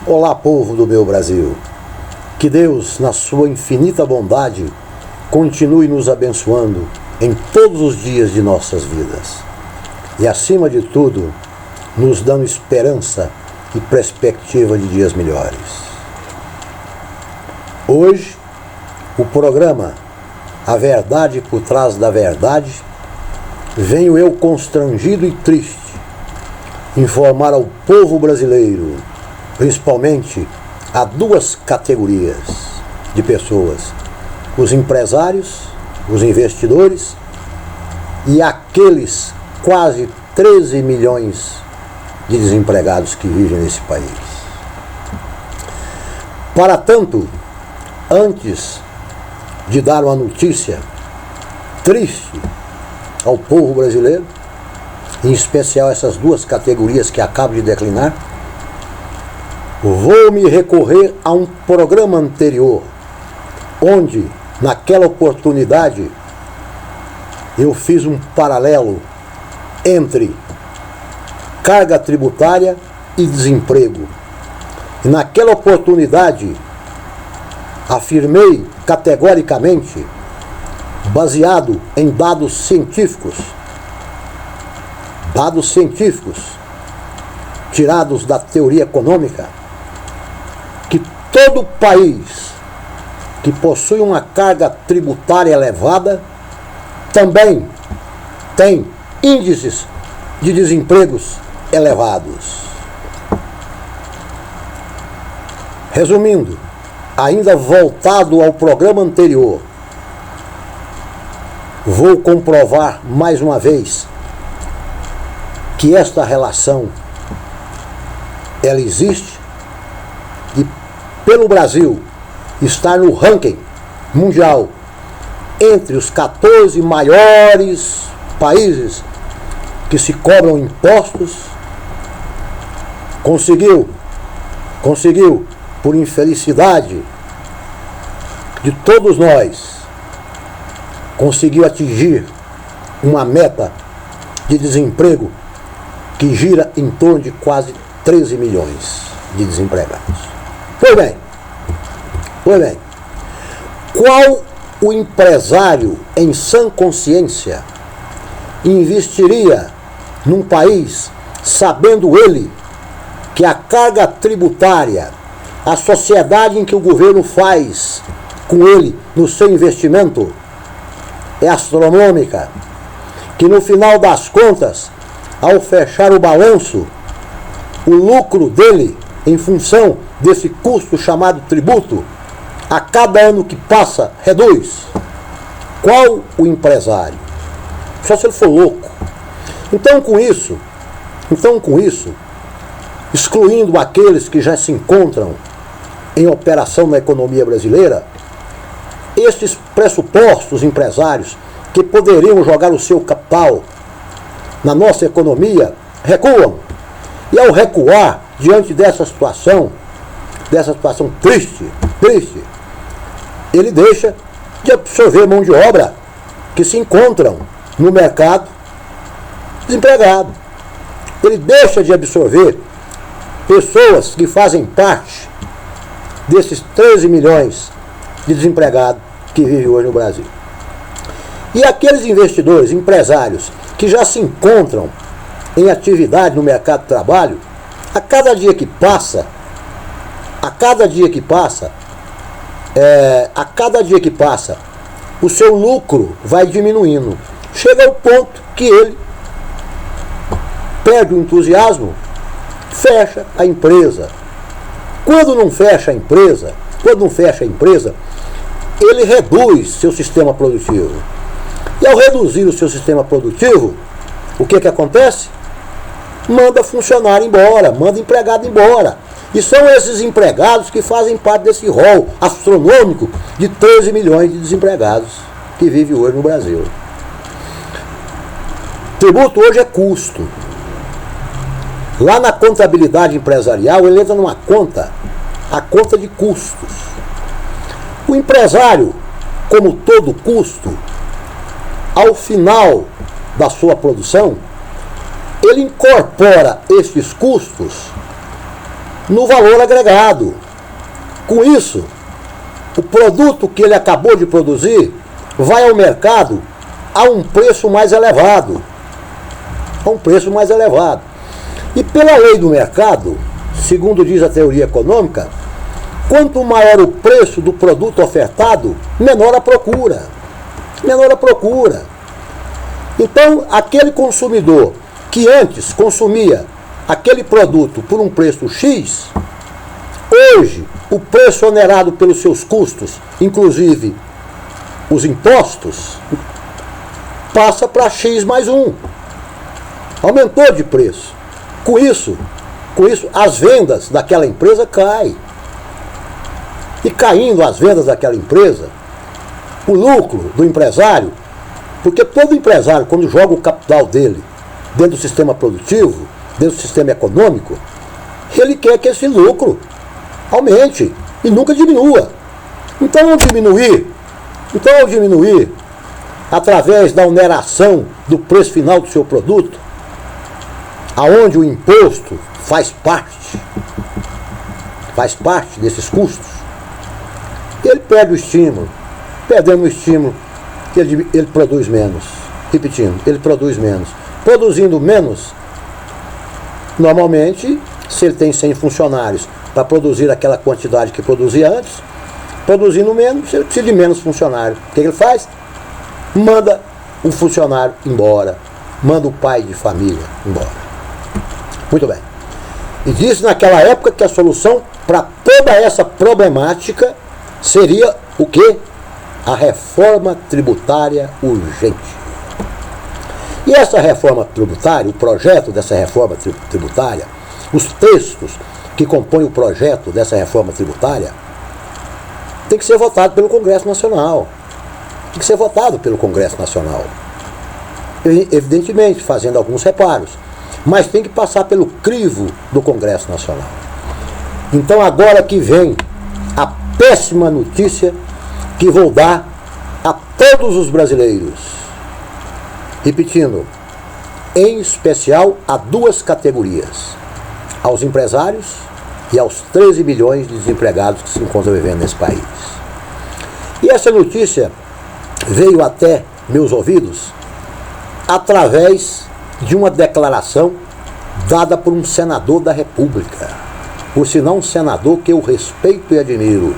Olá, povo do meu Brasil. Que Deus, na sua infinita bondade, continue nos abençoando em todos os dias de nossas vidas. E, acima de tudo, nos dando esperança e perspectiva de dias melhores. Hoje, o programa A Verdade por Trás da Verdade, venho eu constrangido e triste informar ao povo brasileiro, principalmente a duas categorias de pessoas: os empresários, os investidores e aqueles quase 13 milhões de desempregados que vivem nesse país. Para tanto, antes de dar uma notícia triste ao povo brasileiro, em especial essas duas categorias que acabo de declinar, vou me recorrer a um programa anterior, onde, naquela oportunidade, eu fiz um paralelo entre carga tributária e desemprego. E naquela oportunidade, afirmei categoricamente, baseado em dados científicos tirados da teoria econômica, que todo país que possui uma carga tributária elevada também tem índices de desempregos elevados. Resumindo, ainda voltado ao programa anterior, vou comprovar mais uma vez que esta relação ela existe, e pelo Brasil estar no ranking mundial entre os 14 maiores países que se cobram impostos, conseguiu, por infelicidade de todos nós, conseguiu atingir uma meta de desemprego que gira em torno de quase 13 milhões de desempregados. Pois bem, qual o empresário em sã consciência investiria num país sabendo ele que a carga tributária, a sociedade em que o governo faz com ele no seu investimento é astronômica, que no final das contas, ao fechar o balanço, o lucro dele, em função desse custo chamado tributo, a cada ano que passa, reduz? Qual o empresário? Só se ele for louco. Então com isso, excluindo aqueles que já se encontram em operação na economia brasileira, estes pressupostos empresários que poderiam jogar o seu capital na nossa economia, recuam. E ao recuar diante dessa situação triste, ele deixa de absorver mão de obra que se encontram no mercado desempregado. Ele deixa de absorver pessoas que fazem parte desses 13 milhões de desempregados que vivem hoje no Brasil. E aqueles investidores, empresários, que já se encontram em atividade no mercado de trabalho, a cada dia que passa, o seu lucro vai diminuindo. Chega ao ponto que ele perde o entusiasmo, fecha a empresa. Quando não fecha a empresa, ele reduz seu sistema produtivo. E ao reduzir o seu sistema produtivo, o que acontece? Manda funcionário embora, manda empregado embora. E são esses empregados que fazem parte desse rol astronômico de 13 milhões de desempregados que vivem hoje no Brasil. Tributo hoje é custo. Lá na contabilidade empresarial, ele entra numa conta, a conta de custos. O empresário, como todo custo, ao final da sua produção, ele incorpora estes custos no valor agregado. Com isso, o produto que ele acabou de produzir vai ao mercado a um preço mais elevado. A um preço mais elevado. E pela lei do mercado, segundo diz a teoria econômica, quanto maior o preço do produto ofertado, menor a procura. Menor a procura. Então, aquele consumidor que antes consumia aquele produto por um preço X, hoje o preço onerado pelos seus custos, inclusive os impostos, passa para X mais 1. Aumentou de preço. Com isso, as vendas daquela empresa caem. E caindo as vendas daquela empresa, o lucro do empresário, porque todo empresário, quando joga o capital dele dentro do sistema produtivo, dentro do sistema econômico, ele quer que esse lucro aumente e nunca diminua. Então, ao diminuir, através da oneração do preço final do seu produto, aonde o imposto faz parte desses custos, ele perde o estímulo. Perdendo o estímulo, ele produz menos. Repetindo, ele produz menos. Produzindo menos, normalmente, se ele tem 100 funcionários para produzir aquela quantidade que produzia antes, produzindo menos, ele precisa de menos funcionários. O que ele faz? Manda o funcionário embora. Manda o pai de família embora. Muito bem. E disse naquela época que a solução para toda essa problemática seria o quê? A reforma tributária urgente. E essa reforma tributária, o projeto dessa reforma tributária, os textos que compõem o projeto dessa reforma tributária, tem que ser votado pelo Congresso Nacional. Tem que ser votado pelo Congresso Nacional. Evidentemente, fazendo alguns reparos, mas tem que passar pelo crivo do Congresso Nacional. Então, agora que vem a péssima notícia que vou dar a todos os brasileiros. Repetindo, em especial a duas categorias, aos empresários e aos 13 milhões de desempregados que se encontram vivendo nesse país. E essa notícia veio até meus ouvidos através de uma declaração dada por um senador da República, por sinal um senador que eu respeito e admiro.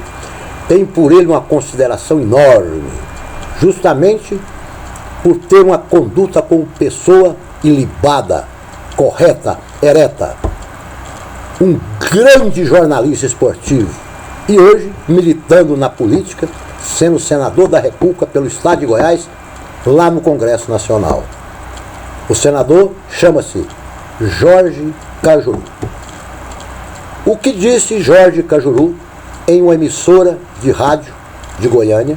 Tem por ele uma consideração enorme, justamente por ter uma conduta como pessoa ilibada, correta, ereta. Um grande jornalista esportivo e hoje militando na política, sendo senador da República pelo estado de Goiás, lá no Congresso Nacional. O senador chama-se Jorge Cajuru. O que disse Jorge Cajuru em uma emissora de rádio de Goiânia,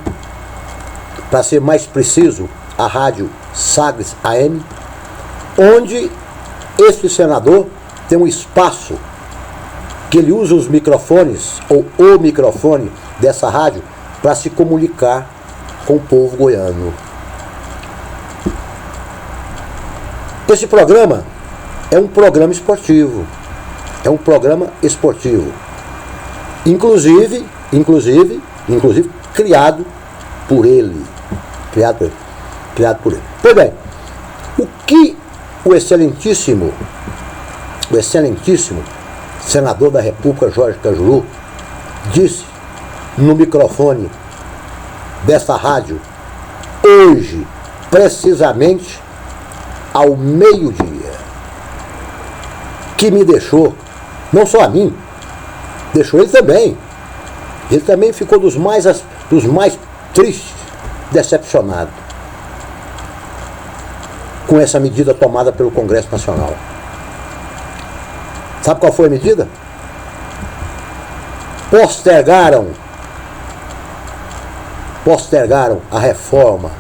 para ser mais preciso, a rádio Sagres AM, onde esse senador tem um espaço que ele usa os microfones, ou o microfone dessa rádio, para se comunicar com o povo goiano. Esse programa é um programa esportivo. É um programa esportivo. Inclusive criado por ele. Criado por ele. Pois bem, o que o excelentíssimo senador da República, Jorge Cajuru, disse no microfone dessa rádio, hoje, precisamente ao meio-dia, que me deixou, não só a mim, deixou ele também. Ele também ficou dos mais tristes, decepcionado com essa medida tomada pelo Congresso Nacional. Sabe qual foi a medida? Postergaram a reforma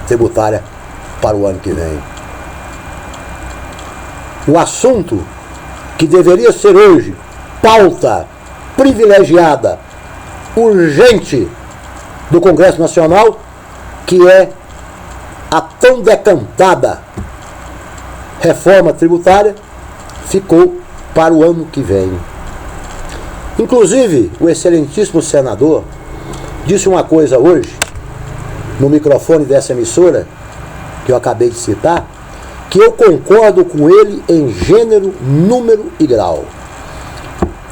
tributária para o ano que vem. O assunto que deveria ser hoje pauta privilegiada, urgente do Congresso Nacional, que é a tão decantada reforma tributária, ficou para o ano que vem. Inclusive, o excelentíssimo senador disse uma coisa hoje, no microfone dessa emissora, que eu acabei de citar, que eu concordo com ele em gênero, número e grau.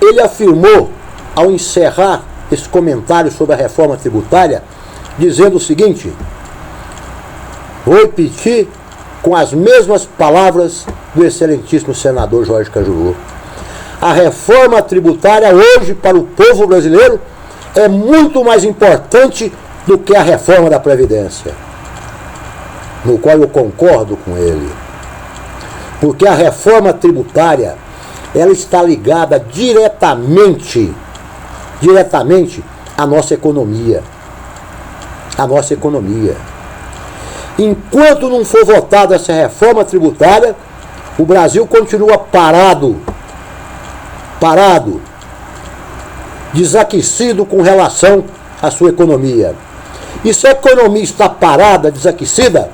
Ele afirmou, ao encerrar esse comentário sobre a reforma tributária, dizendo o seguinte, vou repetir com as mesmas palavras do excelentíssimo senador Jorge Cajuru. A reforma tributária hoje para o povo brasileiro é muito mais importante do que a reforma da Previdência, no qual eu concordo com ele. Porque a reforma tributária, ela está ligada diretamente à nossa economia. À nossa economia. Enquanto não for votada essa reforma tributária, o Brasil continua parado, desaquecido com relação à sua economia. E se a economia está parada, desaquecida,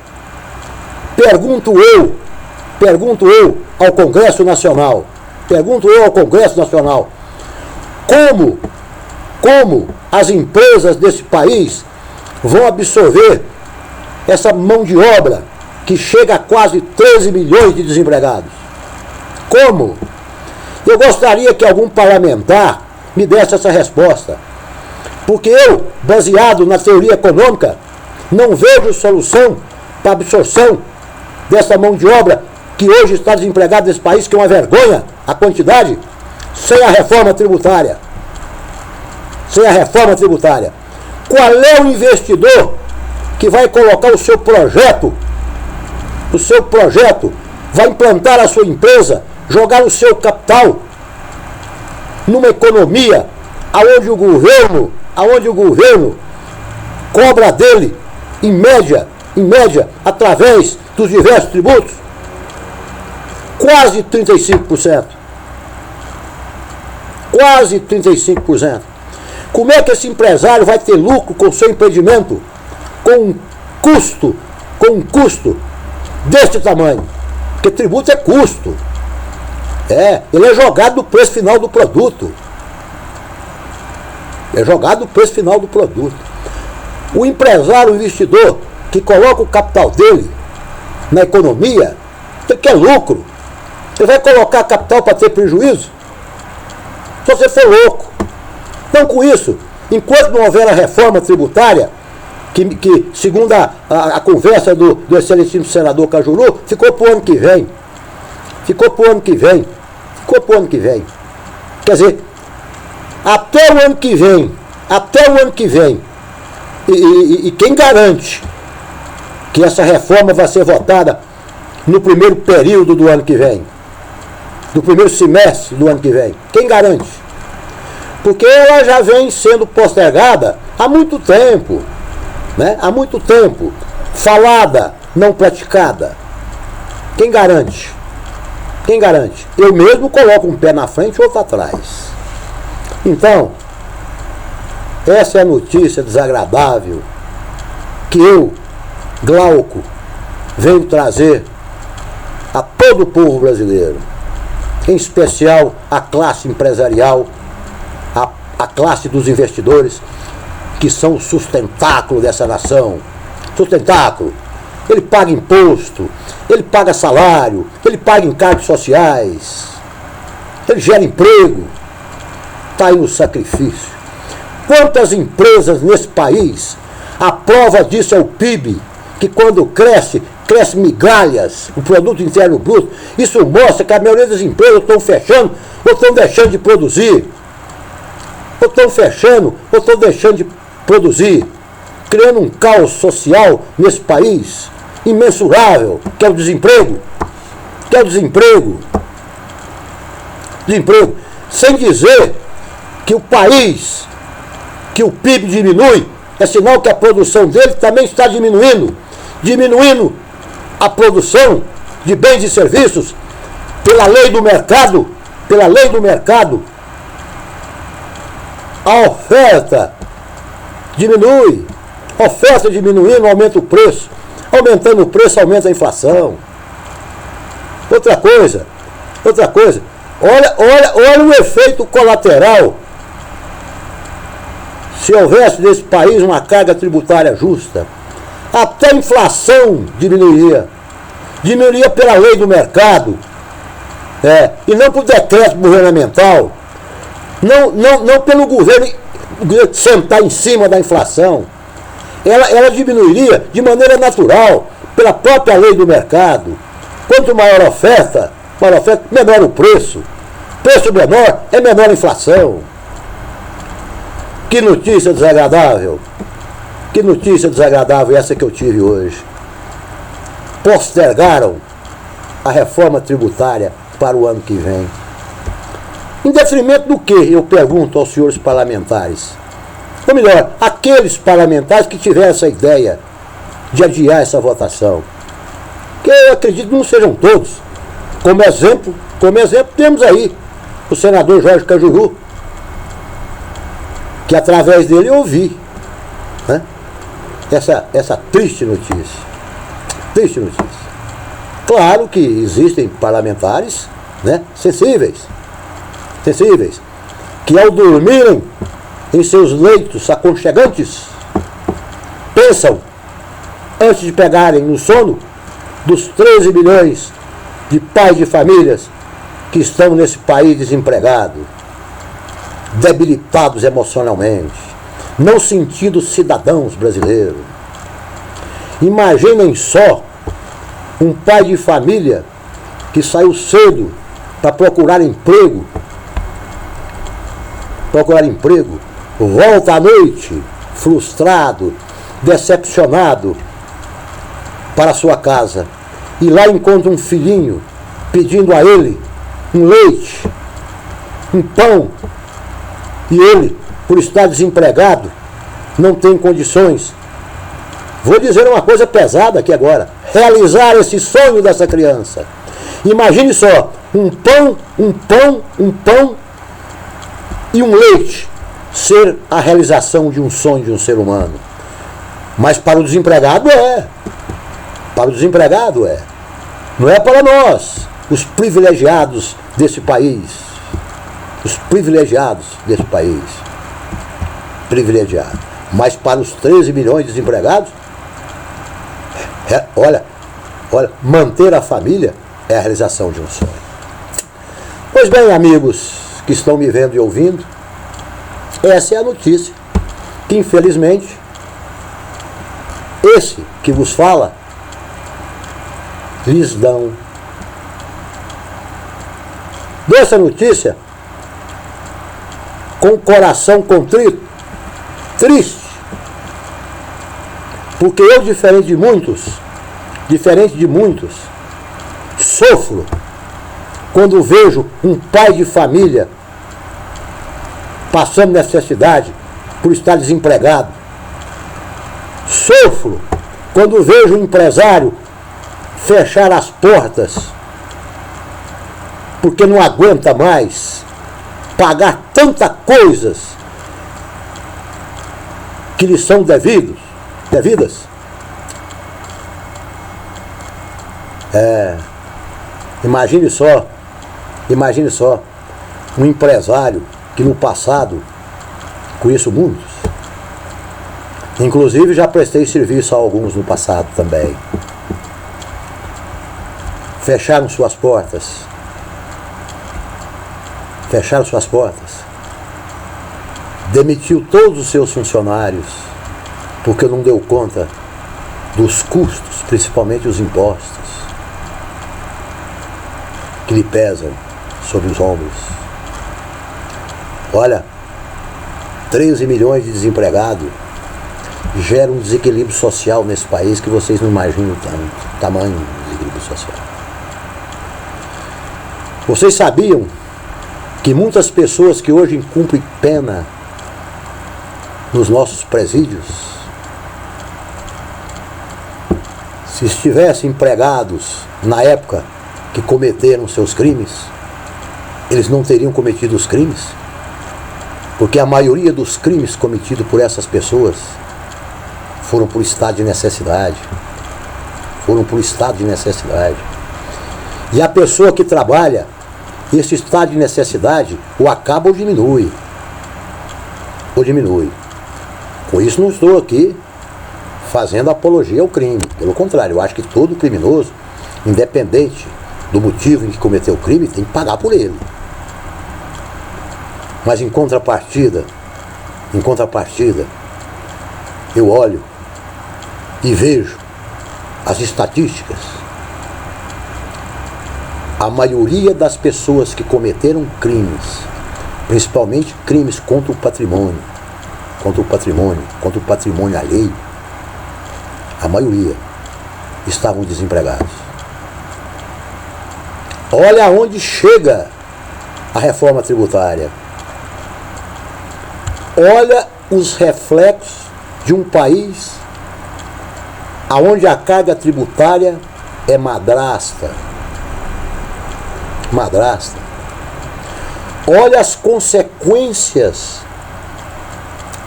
pergunto eu ao Congresso Nacional, como as empresas desse país vão absorver essa mão de obra que chega a quase 13 milhões de desempregados? Como? Eu gostaria que algum parlamentar me desse essa resposta. Porque eu, baseado na teoria econômica, não vejo solução para a absorção dessa mão de obra que hoje está desempregada nesse país, que é uma vergonha a quantidade, sem a reforma tributária. Qual é o investidor que vai colocar o seu projeto, vai implantar a sua empresa, jogar o seu capital numa economia onde o governo cobra dele, em média, através dos diversos tributos, quase 35%. Quase 35%. Como é que esse empresário vai ter lucro com o seu empreendimento com um custo deste tamanho? Porque tributo é custo. Ele é jogado no preço final do produto. O empresário, o investidor que coloca o capital dele na economia, ele quer lucro. Ele vai colocar capital para ter prejuízo? Se você for louco. Então, com isso, enquanto não houver a reforma tributária, que segundo a conversa do excelentíssimo senador Cajuru, ficou para o ano que vem. Quer dizer, até o ano que vem, e quem garante que essa reforma vai ser votada no primeiro período do ano que vem, do primeiro semestre do ano que vem? Quem garante? Porque ela já vem sendo postergada há muito tempo, né? Há muito tempo, falada, não praticada. Quem garante? Eu mesmo coloco um pé na frente e outro atrás. Então, essa é a notícia desagradável que eu, Glauco, venho trazer a todo o povo brasileiro, em especial a classe empresarial, a classe dos investidores, que são o sustentáculo dessa nação. Sustentáculo. Ele paga imposto, ele paga salário, ele paga encargos sociais, ele gera emprego. Está aí o sacrifício. Quantas empresas nesse país, a prova disso é o PIB, que quando cresce migalhas, o produto interno bruto. Isso mostra que a maioria das empresas estão fechando ou estão deixando de produzir. Criando um caos social nesse país imensurável, que é o desemprego. Sem dizer que o país, que o PIB diminui, é sinal que a produção dele também está diminuindo a produção de bens e serviços pela lei do mercado. A oferta diminui. Oferta diminuindo, aumenta o preço. Aumentando o preço, aumenta a inflação. Outra coisa. Olha o efeito colateral se houvesse nesse país uma carga tributária justa, até a inflação diminuiria. Diminuiria pela lei do mercado, e não por decreto governamental, não pelo governo sentar em cima da inflação. Ela diminuiria de maneira natural, pela própria lei do mercado. Quanto maior a oferta, menor o preço. Preço menor é menor a inflação. Que notícia desagradável. Que notícia desagradável essa que eu tive hoje. Postergaram a reforma tributária para o ano que vem. Em detrimento do que, eu pergunto aos senhores parlamentares? Ou melhor, aqueles parlamentares que tiveram essa ideia de adiar essa votação. Que eu acredito que não sejam todos. Como exemplo temos aí o senador Jorge Cajuru, que através dele eu ouvi, né, essa triste notícia. Triste notícia. Claro que existem parlamentares, né, sensíveis, que ao dormirem em seus leitos aconchegantes, pensam, antes de pegarem no sono, dos 13 milhões de pais de famílias que estão nesse país desempregados, debilitados emocionalmente, não sentindo cidadãos brasileiros. Imaginem só um pai de família que saiu cedo para procurar emprego, volta à noite frustrado, decepcionado para sua casa, e lá encontra um filhinho pedindo a ele um leite, um pão, e ele, por estar desempregado, não tem condições. Vou dizer uma coisa pesada aqui agora: realizar esse sonho dessa criança. Imagine só, um pão e um leite ser a realização de um sonho de um ser humano. Mas para o desempregado é. Não é para nós, os privilegiados desse país. Privilegiados. Mas para os 13 milhões de desempregados, olha, manter a família é a realização de um sonho. Pois bem, amigos que estão me vendo e ouvindo, essa é a notícia que, infelizmente, esse que vos fala lhes dão. Dessa notícia, com o coração contrito, triste, porque eu, diferente de muitos, sofro quando vejo um pai de família passando necessidade por estar desempregado. Sofro quando vejo um empresário fechar as portas porque não aguenta mais pagar tantas coisas que lhe são devidas. Imagine só um empresário que no passado, conheço muitos, inclusive já prestei serviço a alguns no passado também, fecharam suas portas, demitiu todos os seus funcionários porque não deu conta dos custos, principalmente os impostos que lhe pesam sobre os ombros. Olha, 13 milhões de desempregados gera um desequilíbrio social nesse país que vocês não imaginam o tamanho do desequilíbrio social. Vocês sabiam que muitas pessoas que hoje cumprem pena nos nossos presídios, se estivessem empregados na época que cometeram seus crimes, eles não teriam cometido os crimes? Porque a maioria dos crimes cometidos por essas pessoas foram por estado de necessidade. E a pessoa que trabalha, esse estado de necessidade o acaba ou diminui. Com isso não estou aqui fazendo apologia ao crime. Pelo contrário, eu acho que todo criminoso, independente do motivo em que cometeu o crime, tem que pagar por ele. Mas em contrapartida, eu olho e vejo as estatísticas. A maioria das pessoas que cometeram crimes, principalmente crimes contra o patrimônio alheio, a maioria estavam desempregados. Olha aonde chega a reforma tributária. Olha os reflexos de um país onde a carga tributária é madrasta. Olha as consequências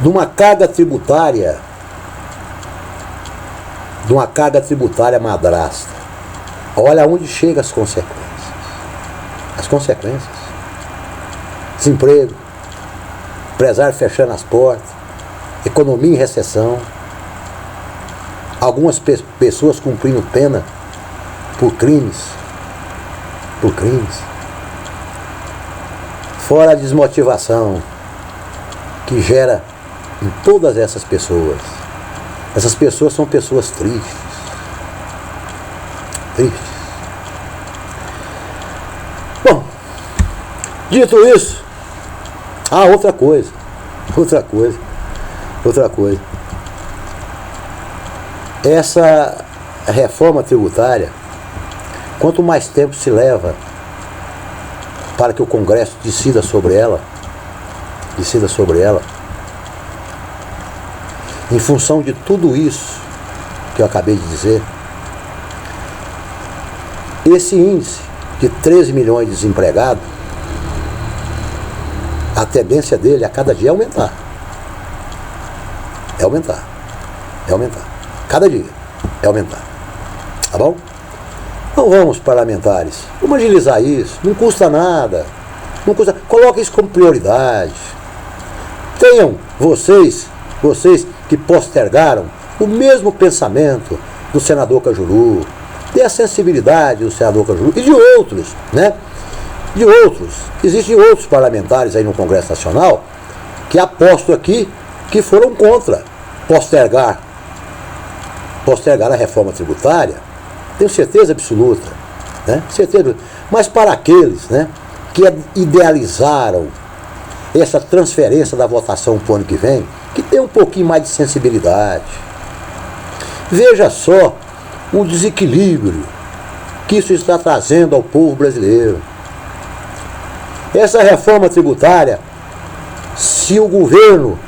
de uma carga tributária madrasta. Olha onde chegam as consequências. Desemprego, empresário fechando as portas, economia em recessão, algumas pessoas cumprindo pena por crimes. Fora a desmotivação que gera em todas essas pessoas. Essas pessoas são pessoas tristes. Bom, dito isso, outra coisa. Essa reforma tributária, quanto mais tempo se leva para que o Congresso decida sobre ela, em função de tudo isso que eu acabei de dizer, esse índice de 13 milhões de desempregados, a tendência dele a cada dia é aumentar. Cada dia é aumentar. Tá bom? Então vamos, parlamentares, vamos agilizar isso. Não custa nada. Coloquem isso como prioridade. Tenham vocês que postergaram o mesmo pensamento do senador Cajuru, tem a sensibilidade do senador Cajuru e de outros, né? Existem outros parlamentares aí no Congresso Nacional que aposto aqui que foram contra postergar a reforma tributária. Tenho certeza absoluta, né? Mas para aqueles, né, que idealizaram essa transferência da votação para o ano que vem, que tem um pouquinho mais de sensibilidade. Veja só o desequilíbrio que isso está trazendo ao povo brasileiro. Essa reforma tributária, se o governo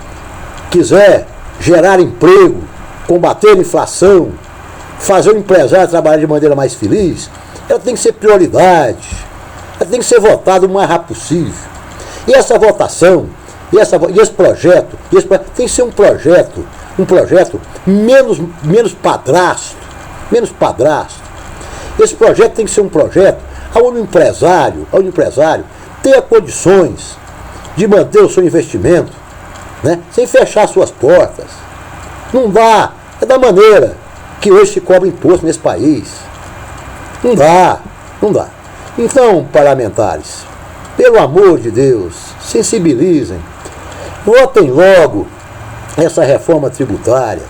quiser gerar emprego, combater a inflação, fazer o empresário trabalhar de maneira mais feliz, ela tem que ser prioridade. Ela tem que ser votada o mais rápido possível. E essa votação, e esse projeto tem que ser um projeto menos padrasto. Esse projeto tem que ser um projeto onde o empresário tenha condições de manter o seu investimento, né, sem fechar suas portas. Não dá, é da maneira que hoje se cobra imposto nesse país. Não dá. Então, parlamentares, pelo amor de Deus, sensibilizem, votem logo essa reforma tributária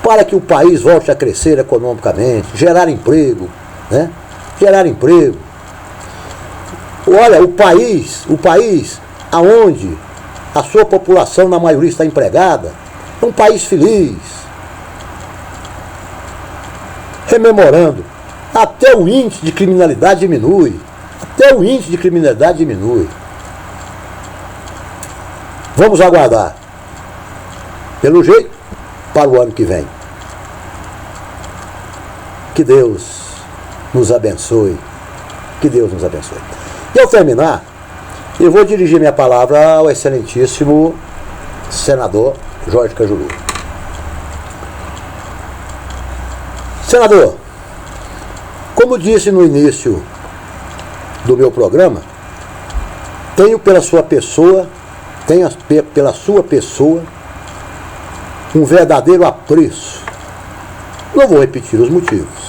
para que o país volte a crescer economicamente, gerar emprego, né? Olha, o país aonde a sua população, na maioria, está empregada, é um país feliz. Rememorando, até o índice de criminalidade diminui. Vamos aguardar, pelo jeito, para o ano que vem. Que Deus nos abençoe. E ao terminar, eu vou dirigir minha palavra ao excelentíssimo senador Jorge Cajuru. Senador, como disse no início do meu programa, tenho pela sua pessoa um verdadeiro apreço. Não vou repetir os motivos.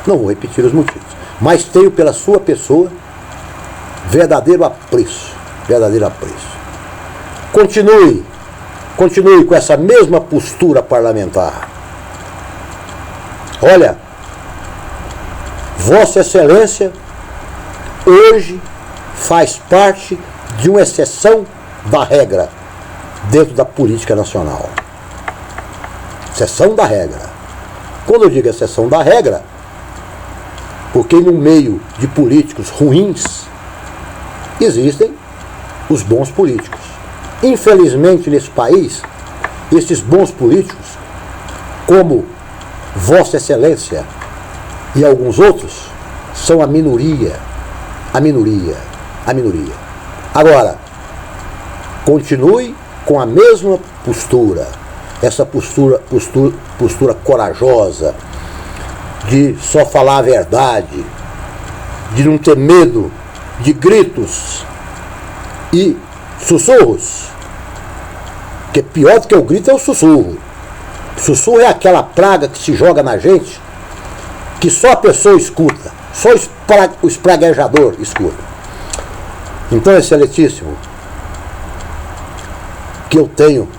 Não vou repetir os motivos. Mas tenho pela sua pessoa verdadeiro apreço. Verdadeiro apreço. Continue com essa mesma postura parlamentar. Olha, Vossa Excelência hoje faz parte de uma exceção da regra dentro da política nacional. Exceção da regra. Quando eu digo exceção da regra, porque no meio de políticos ruins existem os bons políticos. Infelizmente, nesse país, esses bons políticos, como Vossa Excelência e alguns outros, são a minoria. A minoria. A minoria. Agora, continue com a mesma postura, essa postura corajosa, de só falar a verdade, de não ter medo de gritos e sussurros, que pior do que o grito é o sussurro. O sussurro é aquela praga que se joga na gente, que só a pessoa escuta, só o espraguejador escuta. Então, Excelentíssimo, que eu tenho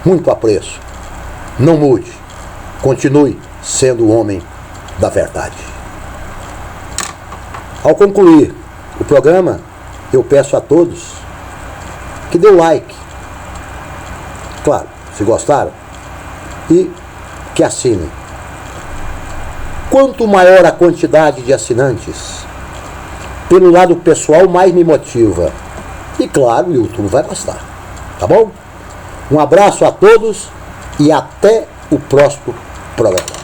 muito apreço, não mude, continue sendo o homem da verdade. Ao concluir o programa, eu peço a todos que dê o like, claro, se gostaram, e que assinem. Quanto maior a quantidade de assinantes, pelo lado pessoal, mais me motiva. E claro, o YouTube vai gostar. Tá bom? Um abraço a todos e até o próximo programa.